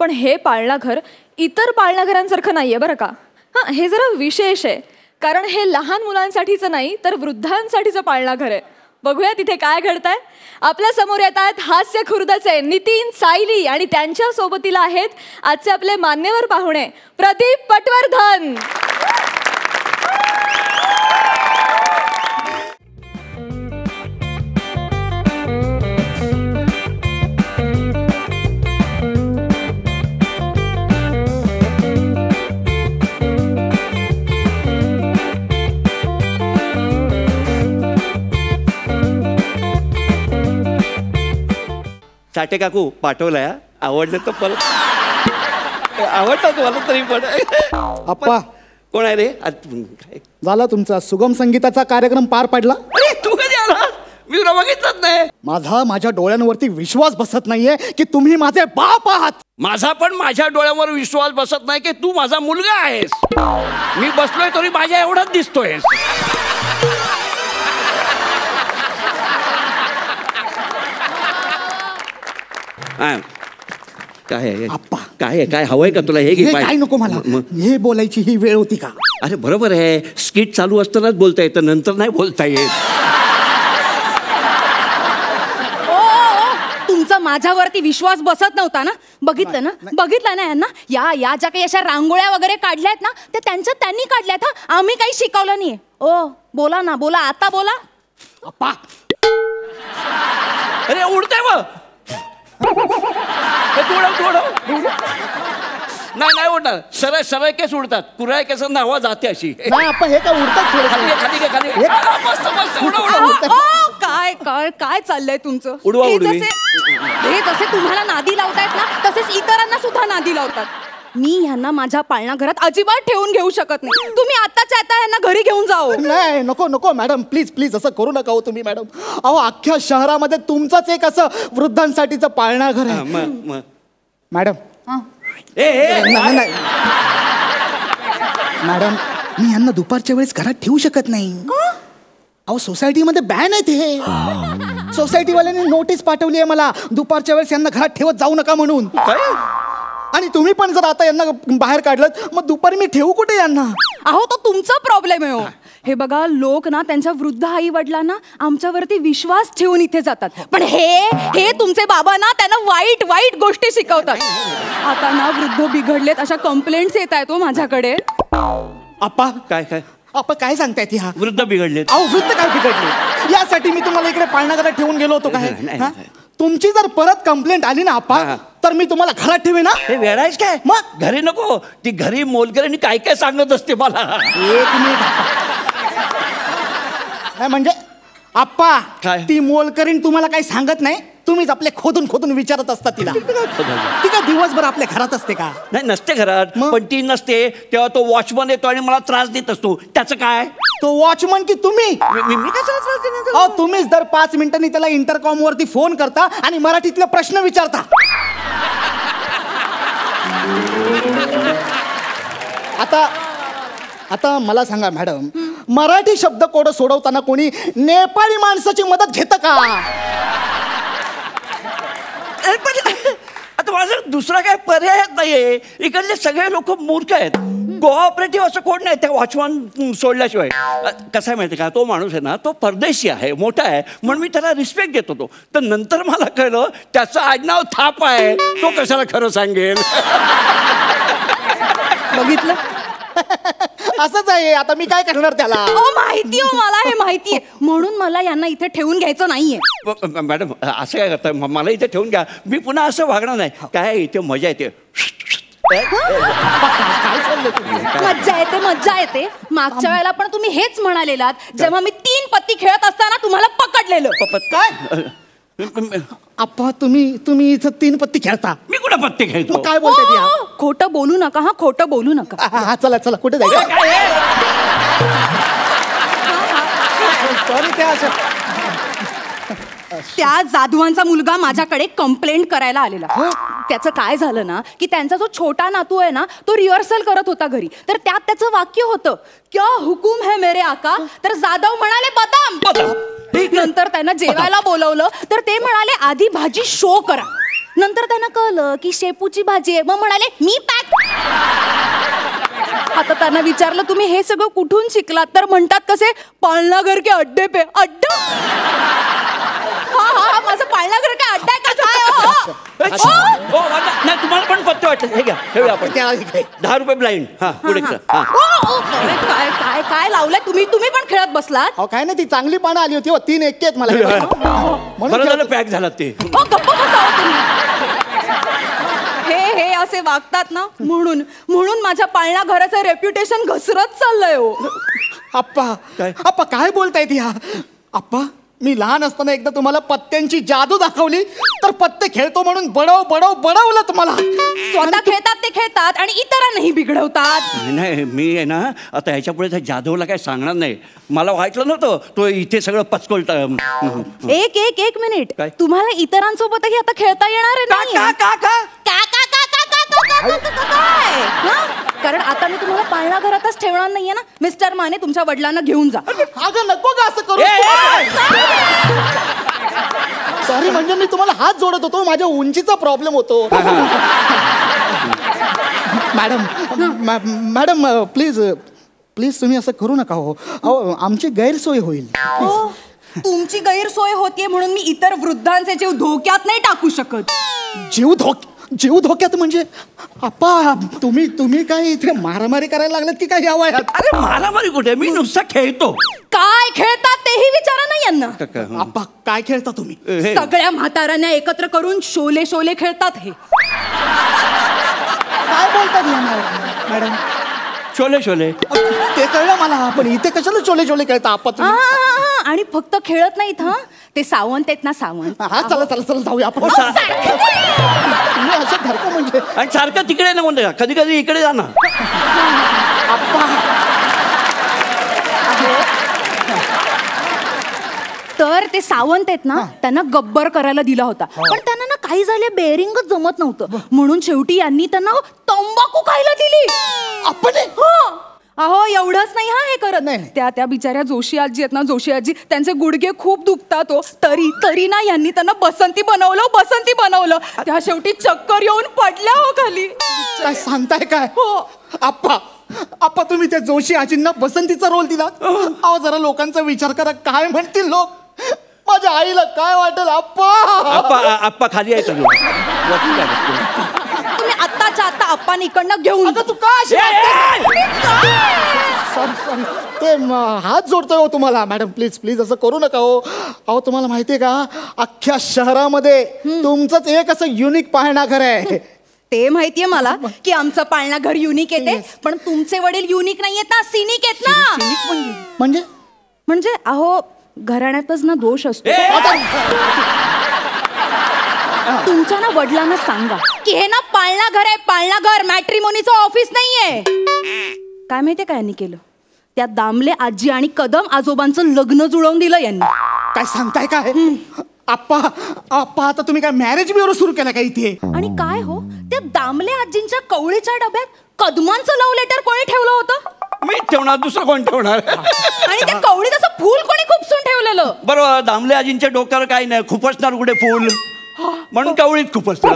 पण हे पाळणा घर इतर पाळणा घरांसारखं नाहीये बरं का. हां, हे जरा विशेष आहे, कारण हे लहान मुलांसाठीचं नाही तर वृद्धांसाठीचं पाळणा घर आहे. बघूया तिथे काय घडतंय. आपल्या समोर येतात हास्य खुर्दचे नितीन, सायली आणि त्यांच्या सोबतीला आहेत आजचे आपले मान्यवर पाहुणे प्रदीप पटवर्धन. साठे काकू पाठवलाय, आवडलं तर परत आवडतं तुम्हाला तरी पण. अप्पा, कोण आहे रे? झाला तुमचा सुगम संगीताचा कार्यक्रम पार पडला. अरे तू कधी आला? मी तुला बघितलंच नाही. माझ्या डोळ्यांवरती विश्वास बसत नाहीये की तुम्ही माझे बाप आहात. माझा पण माझ्या डोळ्यावर विश्वास बसत नाही की तू माझा मुलगा आहेस. मी बसलोय तरी माझ्या एवढाच दिसतोय. काय आहे आप्पा? काय हवंय का तुला? हे काय नको मला. हे बोलायची ही वेळ होती का? अरे बरोबर आहे, स्किट चालू असतानाच बोलता येतं, नंतर नाही बोलता येत. तुमचा माझ्यावरती विश्वास बसत नव्हता ना? बघितलं ना यांना. या ज्या काही अशा रांगोळ्या वगैरे काढल्यात ना, त्या त्यांच्या त्यांनी काढल्यात. हा, आम्ही काही शिकवलं नाहीये. ओ बोला ना, बोला आता बोला. अप्पा, अरे उडतंय मग. नाही उडणार. सरळ केस उडतात. कुऱ्हाळ केसांना हवा जाते अशी. नाही अप्पा, हे काय उडतात थोडं. खाली काय चाललंय तुमचं? उडवा हे उडवी. जसे तुम्हाला नादी लावतायत ना, तसेच इतरांना सुद्धा नादी लावतात. मी ह्यांना माझ्या पाळणाघरात अजिबात ठेवून घेऊ शकत नाही. तुम्ही आताच्या आता यांना घरी घेऊन जाओ. नाही, नको नको मॅडम, प्लीज प्लीज असं करू नका हो तुम्ही मॅडम. अहो अख्ख्या शहरामध्ये तुमचंच एक असं वृद्धांसाठीचं पाळणाघर आहे मॅडम. नाही नाही मॅडम, मी यांना दुपारच्या वेळेस घरात ठेवू शकत नाही. अहो सोसायटीमध्ये बॅन आहे ते. सोसायटीवाल्यांनी नोटीस पाठवली आहे मला, दुपारच्या वेळेस यांना घरात ठेवत जाऊ नका म्हणून. आणि तुम्ही पण जर आता यांना बाहेर काढलं मग दुपारी मी ठेवू कुठे यांना? अहो तो तुमचा प्रॉब्लेम आहे हो. हे बघा, लोक ना त्यांच्या वृद्ध आई वडिलांना आमच्यावरती विश्वास ठेवून इथे जातात, पण हे तुमचे बाबा ना त्यांना वाईट वाईट गोष्टी शिकवतात. आता ना वृद्ध बिघडलेत अशा कंप्लेंट्स येत आहेत हो माझ्याकडे. आप्पा काय काय आपण काय सांगतायत ह्या? वृद्ध बिघडले? अहो वृद्ध काय बिघडले? यासाठी मी तुम्हाला इकडे पाळणाघरात ठेवून गेलो होतो काय? नाही. तुमची जर परत कंप्लेंट आली ना आप्पा, तर मी तुम्हाला घरात ठेवे ना. हे वेळायच काय? मग घरी नको. ती घरी मोलकरीणी काय काय सांगत असते मला. एक मिनिट नाही म्हणजे आप्पा, काय? ती मोलकरीण तुम्हाला काही सांगत नाही, तुम्हीच आपले खोदून खोदून विचारत असता तिला. ती काय दिवसभर आपल्या घरात असते का? नाही, नसते घरात. पण ती नसते तेव्हा तो वॉचमन येतो आणि मला त्रास देत असतो. त्याचं काय? तो वॉचमन की तुम्ही? मी कशाला त्रास देणार? अहो तुम्हीच दर 5 मिनिटांनी त्याला इंटरकॉम वरती फोन करता आणि मराठीतले प्रश्न विचारता. आता मला सांगा मॅडम, मराठी शब्दकोड सोडवताना कोणी नेपाळी माणसाची मदत घेतं का? आता माझा दुसरा काय पर्यायच नाहीये. इकडले सगळे लोक मूर्ख आहेत. कोऑपरेटिव्ह असं कोण नाही त्या वॉचमन सोडल्याशिवाय. कसं आहे माहिती का, तो माणूस आहे ना, तो परदेशी आहे, मोठा आहे, म्हणून मी त्याला रिस्पेक्ट देत होतो. तर नंतर मला कळलं त्याचं आडनाव थाप आहे. तो कशाला खरं सांगेल? बघितलं, असंच आहे. आता मी काय करणार त्याला? माहिती हो मला, हे माहितीये, म्हणून मला यांना इथे ठेवून घ्यायचं नाहीये. मॅडम असं काय करताय? मला इथे ठेवून घ्या, मी पुन्हा असं वागणार नाही. काय इथे मजा येते. मज्जा येते, मज्जा येते. मागच्या वेळेला पण तुम्ही हेच म्हणालेलात जेव्हा मी 3 पत्ती खेळत असताना तुम्हाला पकडलेलं. काय आप्पा, तुम्ही इथं 3 पत्ती खेळता? मी कुठं पत्ती खेळतो? काय बोलताय ती? खोटं बोलू नका. हा, खोटं बोलू नका. हा चला चला, कुठे जायचं? त्या जाधवांचा मुलगा माझ्याकडे कंप्लेंट करायला आलेला. त्याचं काय झालं ना, की त्यांचा जो छोटा नातू आहे ना, तो रिहर्सल करत होता घरी. तर त्यात त्याचं वाक्य होतं, क्या हुकुम है मेरे आका. तर जाधव म्हणाले बदाम. नंतर त्यांना जेवायला बोलवलं तर ते म्हणाले आधी भाजी शो करा. नंतर त्यांना कळलं की शेपूची भाजी आहे, मग म्हणाले मी पॅक. आता त्यांना विचारलं तुम्ही हे सगळं कुठून शिकलात, तर म्हणतात कसे, पाळणाघर के अड्डे पे. अड्डा? हा, माझं पाळणाघर काय अड्डा आहे का? नाही, तुम्हाला पण पत्ते वाटत. हे घ्या, ठेवूया आपण. 10 रुपये ब्लाइंड. हा, पुढे काय काय काय लावलंय तुम्ही? तुम्ही पण खेळत बसलात? अहो काय नाही, ती चांगली पानं आली होती. 3 एकटे आहेत मला. बरं झालं पॅक झालात ते. गप्प बसावं तुम्ही. हे असे वागतात ना, म्हणून माझ्या पाळणा घराचं रेप्युटेशन घसरत चाललंय हो. आप्पा काय बोलतायत ह्या? आप्पा, मी लहान असताना एकदा तुम्हाला पत्त्यांची जादू दाखवली, तर पत्ते खेळतो म्हणून बडवलं तुम्हाला. स्वतः खेळतात ते खेळतात आणि इतरांनाही बिघडवतात. नाही, मी आहे ना आता ह्याच्या पुढे त्या जाधवला काय सांगणार नाही. मला वाटलं नव्हतं तो इथे सगळं पचकोलत. एक मिनिट, तुम्हाला इतरांसोबतही आता खेळता येणार आहे? कारण आता मी तुम्हाला पाळणा घरातच ठेवणार नाहीये ना. मिस्टर माने, तुमच्या वडिलांना घेऊन जा. अगं नको का असं करू. सॉरी, म्हणजे मी तुम्हाला हात जोडत होतो, माझ्या उंचीचा प्रॉब्लेम होतो. मॅडम प्लीज तुम्ही असं करू नका हो. आमची गैरसोय होईल. तुमची गैरसोय होतीये म्हणून मी इतर वृद्धांचे जीव धोक्यात नाही टाकू शकत. जीव धोक्यात म्हणजे? आप्पा, तुम्ही काय इथे मारामारी करायला लागलात की काय या वयात? अरे मारामारी कुठे, मी नुसतं खेळतो. काय खेळतात तेही विचारा ना यांना. आप्पा काय खेळता तुम्ही? सगळ्या म्हाताऱ्यांना एकत्र करून शोले खेळतात. हे काय बोलतात मॅडम? शोले ते कळलं मला, पण इथे कशाला शोले खेळता आप्पा तुम्ही? आणि फक्त खेळत नाहीत हा, ते सावंत आहेत ना सावंत. हा चला चला चला जाऊया आपण. तुम्ही असं धरतो म्हणजे. आणि सारखं तिकडे ना म्हणते, कधी कधी इकडे जा ना. तर ते सावंत आहेत ना, त्यांना गब्बर करायला दिला होता, पण त्यांना ना काही झाले बेरिंगच जमत नव्हतं, म्हणून शेवटी यांनी त्यांना तंबाखू खायला दिली. आपण अहो एवढंच नाही हा हे करत नाही. त्या बिचाऱ्या जोशी आजी आहेत ना, जोशी आजी, त्यांचे गुडघे खूप दुखतात हो, तरी ना यांनी त्यांना बसंती बनवलं. त्या शेवटी चक्कर येऊन पडल्या हो खाली. काय सांगताय काय? हो. आप्पा तुम्ही त्या जोशी आजींना बसंतीचा रोल दिला. अहो जरा लोकांचा विचार करा, काय म्हणतील लोक, माझ्या आईला काय वाटेल. आप्पा खाली आहे तुम्ही आत्ताच्या आत्ता आप्पाने इकडनं घेऊन तू का सॉरी ते हात जोडतोय हो तुम्हाला. मॅडम प्लीज प्लीज असं करू नका हो. अहो तुम्हाला माहितीये का, अख्ख्या शहरामध्ये तुमचंच एक असं युनिक पाळणाघर आहे. ते माहितीये मला की आमचं पाळणाघर युनिक येते, पण तुमचे वडील युनिक नाही आहेत ना, सिनिक आहेत ना. म्हणजे अहो घराण्यातच ना दोष असतो. तुमच्या ना वडिलांना सांगा की हे ना पाळणाघर आहे, पाळणाघर, मॅट्रिमोनीचं ऑफिस नाहीये. काय माहितीये काय यांनी केलं, त्या दामले आजी आणि कदम आजोबांचं लग्न जुळवून दिलं यांनी. काय सांगताय काय? आप्पा आता तुम्ही काय मॅरेज ब्युरो सुरू केला का इथे? आणि काय हो, त्या दामले आजींच्या कवळीच्या डब्यात कदमांचं लव्ह लेटर कोणी ठेवलं होतं? मी ठेवणार, दुसरं कोण ठेवणार? आणि त्या कवळीत असं फूल कोणी खुपसून ठेवलेलं? बरोबर, दामले आजींच्या डोक्यावर काही नाही, खुपसणार कुठे फूल, म्हणून कवळीत खुपसणार.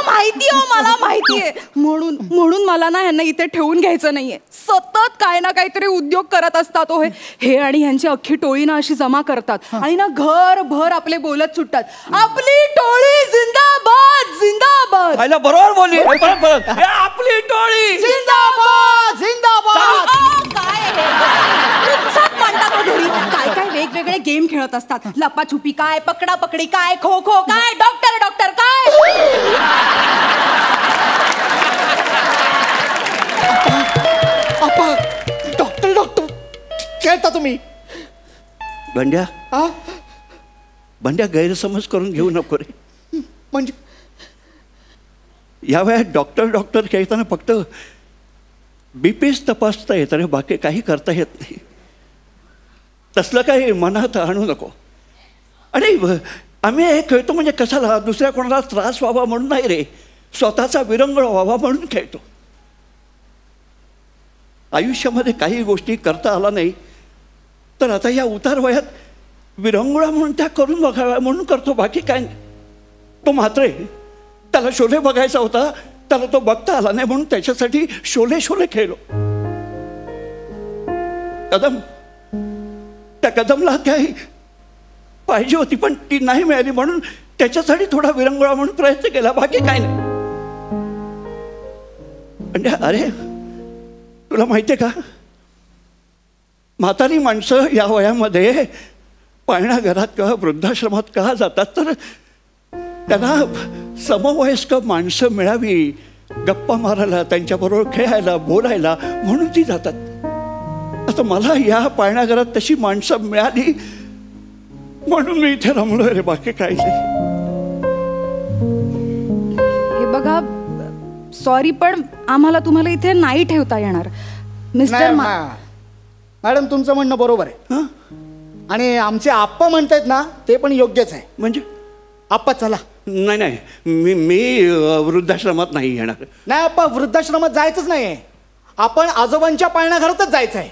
माहितीये हो, मला माहितीये. म्हणून मला ना ह्यांना इथे ठेवून घ्यायचं नाहीये. सतत काय ना काहीतरी उद्योग करत असतात हो हे, आणि ह्यांची अख्खी टोळी ना अशी जमा करतात आणि ना घरभर आपले बोलत सुटतात, आपली टोळी जिंदाबाद जिंदाबाद. बरोबर बोलली, आपली टोळी जिंदाबाद जिंदाबाद. काय काय वेगवेगळे गेम खेळत असतात, लपाछुपी काय, पकडापकडी काय, खो खो काय, डॉक्टर काय. डॉक्टर खेळता तुम्ही? बंड्या गैरसमज करून घेऊ नको रे. म्हणजे या वयात डॉक्टर खेळताना फक्त बीपीच तपासता येत रे, बाकी काही करता येत नाही. तसलं काही मनात आणू नको. आणि आम्ही हे खेळतो म्हणजे कशाला, दुसऱ्या कोणाला त्रास व्हावा म्हणून नाही रे, स्वतःचा विरंगुळा व्हावा म्हणून खेळतो. आयुष्यामध्ये काही गोष्टी करता आला नाही तर आता या उतार वयात विरंगुळा म्हणून त्या करून बघाव्या म्हणून करतो, बाकी काय नाही. तो मात्र त्याला शोले बघायचा होता, त्याला तो बघता आला नाही म्हणून त्याच्यासाठी शोले खेळलो. त्या कदमला काही पाहिजे होती पण ती नाही मिळाली म्हणून त्याच्यासाठी थोडा विरंगुळा म्हणून प्रयत्न केला, बाकी काय नाही. म्हणजे अरे तुला माहितीये का, म्हातारी माणसं या वयामध्ये पाळणाघरात किंवा वृद्धाश्रमात का जातात, तर त्यांना समवयस्क माणसं मिळावी, गप्पा मारायला, त्यांच्याबरोबर खेळायला, बोलायला, म्हणून ती जातात. आता मला या पाळणाघरात तशी माणसं मिळाली म्हणून मी इथे रमलोय रे, बाकी काही नाही. हे बघा, सॉरी पण आम्हाला तुम्हाला इथे नाही ठेवता येणार. मिस्टर मॅडम तुमचं म्हणणं बरोबर आहे, आणि आमचे आप्पा म्हणतायत ना ते पण योग्यच आहे. म्हणजे आप्पा चला. नाही मी वृद्धाश्रमात नाही येणार. नाही आप्पा, वृद्धाश्रमात जायचंच नाहीये, आपण आजोबांच्या पाळणाघरातच जायचंय.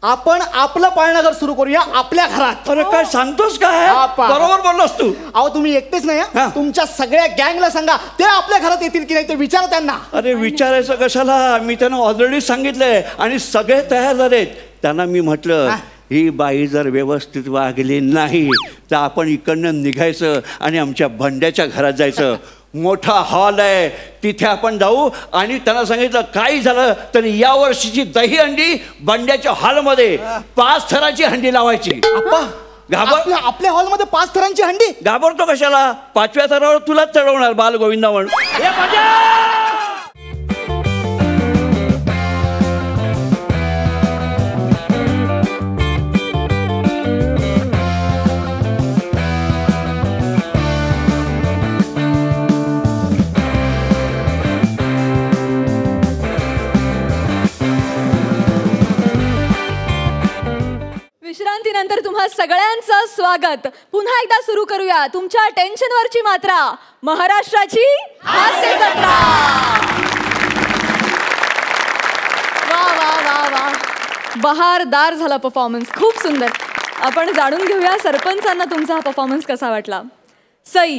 आपण आपलं पाळणाघर सुरू करूया आपल्या घरात. अरे काय सांगतोस काय, बरोबर बोललोस तू. अहो तुम्ही एकटेच नाही, तुमच्या सगळ्या गँगला सांगा, ते आपल्या घरात येतील की नाही ते विचारा त्यांना. अरे विचारायचं कशाला, मी त्यांना ऑलरेडी सांगितलंय आणि सगळे तयार झालेत. त्यांना मी म्हटलं ही बाई जर व्यवस्थित वागली नाही तर आपण इकडनं निघायचं आणि आमच्या बंड्याच्या घरात जायचं. मोठा हॉल आहे, तिथे आपण जाऊ. आणि त्यांना सांगितलं काही झालं तरी या वर्षीची दही हंडी बंड्याच्या हॉलमध्ये 5 थराची हंडी लावायची. आपल्या हॉलमध्ये 5 थरांची हंडी? घाबरतो कशाला, 5व्या थरावर तुलाच चढवणार बाल गोविंदा म्हणून. तुम्हा सगळ्यांचं स्वागत. पुन्हा एकदा सुरू करूया तुमच्या टेन्शनवरची मात्रा, महाराष्ट्राची हास्य जत्रा. वा वा वा वा, बहारदार झाला परफॉर्मन्स, खूप सुंदर. आपण जाणून घेऊया सरपंचांना तुमचा हा परफॉर्मन्स कसा वाटला. सई.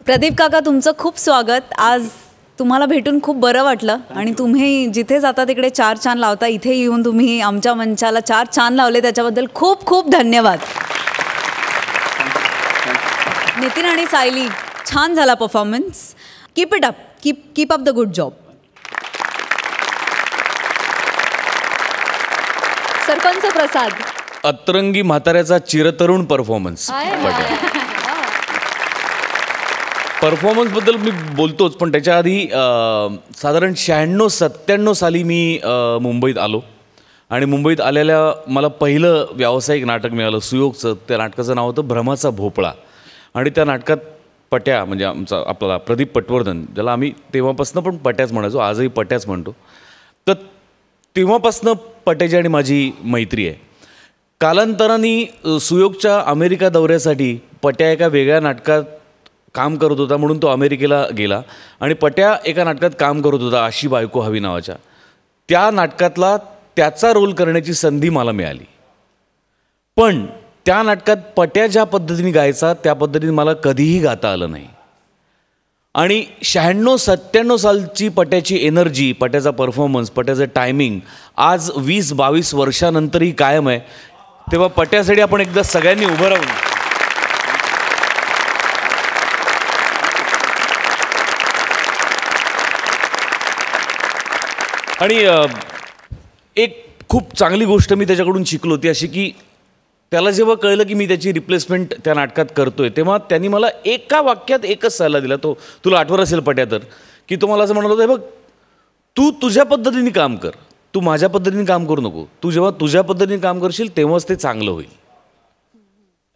प्रदीप काका, तुमचं खूप स्वागत. आज तुम्हाला भेटून खूप बरं वाटलं आणि तुम्ही जिथे जाता तिकडे 4 चान लावता. इथे येऊन तुम्ही आमच्या मंचाला 4 चान लावले, त्याच्याबद्दल खूप खूप धन्यवाद. नितीन आणि सायली, छान झाला performance. Keep it up, keep up the good job. Sarpanch Prasad. अतरंगी म्हाताऱ्याचा चिरतरुण परफॉर्मन्स. परफॉर्मन्सबद्दल मी बोलतोच, पण त्याच्या आधी साधारण 96-97 साली मी मुंबईत आलो आणि मुंबईत आलेल्या मला पहिलं व्यावसायिक नाटक मिळालं सुयोगचं. त्या नाटकाचं नाव होतं भ्रमाचा भोपळा. आणि त्या नाटकात पट्या म्हणजे आपला प्रदीप पटवर्धन, ज्याला आम्ही तेव्हापासून पण पट्याच म्हणायचो, आजही पट्याच म्हणतो. तर तेव्हापासून पट्याची आणि माझी मैत्री आहे. कालांतराने सुयोगच्या अमेरिका दौऱ्यासाठी पट्या एका वेगळ्या नाटकात काम करत होता, म्हणून तो अमेरिकेला गेला. आणि पट्या एका नाटकात काम करत होता, अशी बायको हवी नावाच्या. त्या नाटकातला त्याचा रोल करण्याची संधी मला मिळाली. पण त्या नाटकात पट्या ज्या पद्धतीने गायचा त्या पद्धतीने मला कधीही गाता आलं नाही. आणि 96-97 सालची पट्याची एनर्जी, पट्याचा परफॉर्मन्स, पट्याचं टायमिंग आज 20-22 वर्षानंतरही कायम आहे. तेव्हा पट्यासाठी आपण एकदा सगळ्यांनी उभं राहून आणि एक खूप चांगली गोष्ट मी त्याच्याकडून शिकलो ती अशी की त्याला जेव्हा कळलं की मी त्याची रिप्लेसमेंट त्या नाटकात करतोय, तेव्हा त्यांनी मला एका वाक्यात एकच सल्ला दिला. तो तुला आठवत असेल पट्या तर, की तो मला असं म्हणत होता, हे बघ, तू तुझ्या पद्धतीने काम कर, तू माझ्या पद्धतीने काम करू नको. तू जेव्हा तुझ्या पद्धतीने काम करशील तेव्हाच ते चांगलं होईल.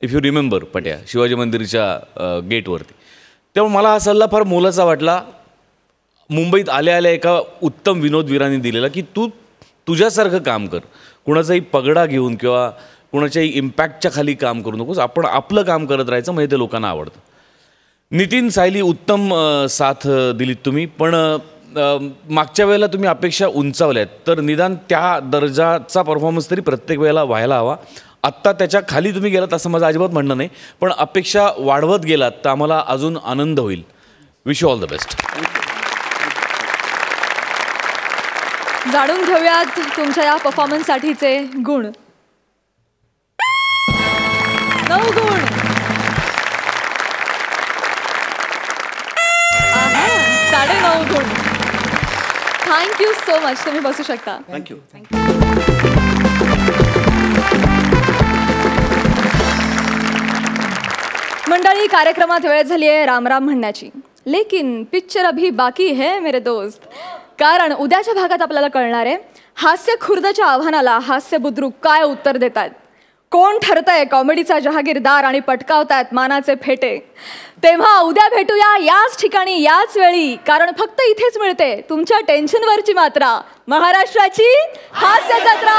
इफ यू रिमेंबर पट्या, शिवाजी मंदिरच्या गेटवरती. तेव्हा मला हा सल्ला फार मोलाचा वाटला. मुंबईत आल्या आल्या एका उत्तम विनोदवीरांनी दिलेला की तू तुझ्यासारखं काम कर, कुणाचाही पगडा घेऊन किंवा कुणाच्याही इम्पॅक्टच्या खाली काम करू नकोस, आपण आपलं काम करत राहायचं, म्हणजे ते लोकांना आवडतं. नितीन, सायली, उत्तम साथ दिलीत तुम्ही. पण मागच्या वेळेला तुम्ही अपेक्षा उंचावल्यात, तर निदान त्या दर्जाचा परफॉर्मन्स तरी प्रत्येक वेळेला व्हायला हवा. आत्ता त्याच्या खाली तुम्ही गेलात असं माझं अजिबात म्हणणं नाही, पण अपेक्षा वाढवत गेलात तर आम्हाला अजून आनंद होईल. Wish you all the best. जाणून घेऊयात तुमच्या या परफॉर्मन्ससाठीचे गुण. 9 गुण. 9.5 गुण. Thank you so much. तुम्ही बसू शकता. थँक्यू. मंडळी, कार्यक्रमात वेळ झाली आहे राम राम म्हणण्याची. लेकिन पिक्चर अभी बाकी है मेरे दोस्त. कारण उद्याच्या भागात आपल्याला कळणार आहे हास्य खुर्दच्या आव्हानाला हास्य बुद्रुक काय उत्तर देतात, कोण ठरतंय कॉमेडीचा जहागीरदार आणि पटकावतायत मानाचे फेटे. तेव्हा उद्या भेटूया याच ठिकाणी याच वेळी, कारण फक्त इथेच मिळते तुमच्या टेन्शनवरची मात्रा, महाराष्ट्राची हास्य जत्रा.